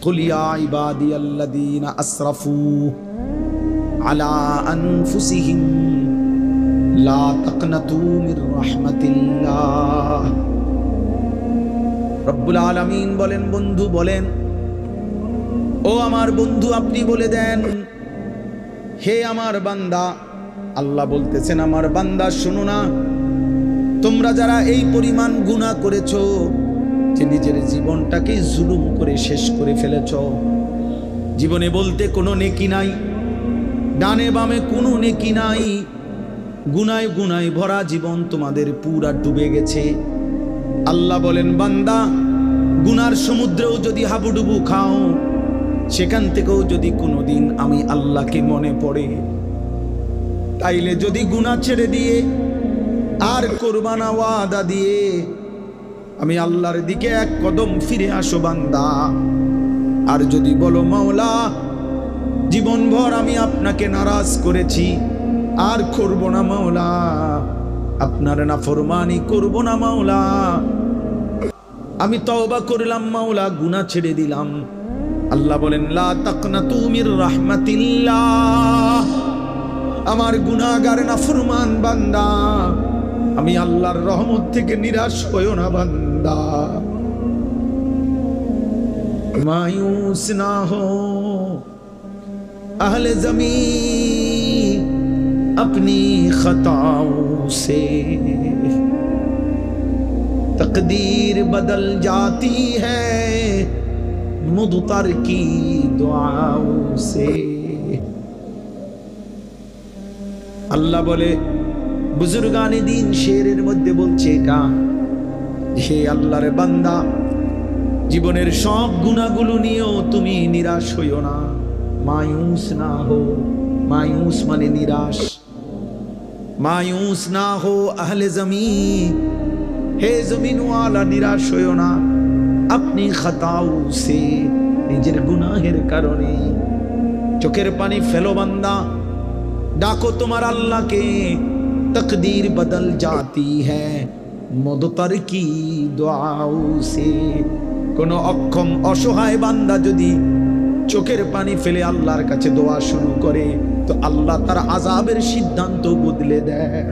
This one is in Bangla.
কুল ইয়া ইবাদিয়াল্লাযীনা আসরাফু আলা আনফুসিহিম লা তাকনাতু মির রাহমাতিল্লাহ। রব্বুল আলামিন বলেন, বন্ধু বলেন, ও আমার বন্ধু আপনি বলে দেন, হে আমার বান্দা, আল্লাহ বলতেছেন আমার বান্দা শোনো না, তোমরা যারা এই পরিমাণ গুনাহ করেছো যে নিজের জীবনটাকে জুলুম করে শেষ করে ফেলেছ, জীবনে বলতে কোনো নেকি নাই, ডানে বামে কোনো নেকি নাই, গুনায় গুনায় ভরা জীবন তোমাদের পুরা ডুবে গেছে। আল্লাহ বলেন বান্দা, গুনার সমুদ্রেও যদি হাবুডুবু খাও, সেখান থেকেও যদি কোনোদিন আমি আল্লাহকে মনে পড়ে, তাইলে যদি গুনাহ ছেড়ে দিয়ে আর কোরবানা ওয়াদা দিয়ে আমি আল্লাহর দিকে এক কদম ফিরে আসো বান্দা, আর যদি বলো মাওলা জীবনভর আমি আপনাকে নারাজ করেছি, আর করব না মাওলা, আপনার নাফরমানি করব না মাওলা, আমি তওবা করলাম মাওলা, গুনাহ ছেড়ে দিলাম, আল্লাহ বলেন লা তাকনাতু মির রাহমাতিল্লাহ, আমার গুনাহগার নাফরমান বান্দা, আমি আল্লাহর রহমত থেকে নিরাশ হইও না বান্দা। মায়ুস না হো আহলে ज़मीं अपनी खताओं से, तकदीर बदल जाती है मुदतर की दुआओं से। আল্লাহ বলে বুজুর্গানে দিন শেরের মধ্যে বলছে এটা, হে আল্লাহর বান্দা, জীবনের সব গুনাহগুলো নিয়েও তুমি নিরাশ হইও না, মায়ুস না হো, মায়ুস মানে নিরাশ, মায়ুস না হো আহলে জমিন, হে জমিনওয়ালা নিরাশ হইও না, আপনি খাতাও সে, নিজের গুনাহের কারণে চোখের পানি ফেলো বান্দা, ডাকো তোমার আল্লাহকে, तकदीर बदल जाती है मुदतर की दुआओं से। কোনো অক্ষম অসহায় বান্দা যদি চোখের পানি ফেলে আল্লাহর কাছে দোয়া শুরু করে, তো আল্লাহ তার আযাবের সিদ্ধান্ত বদলে দেয়।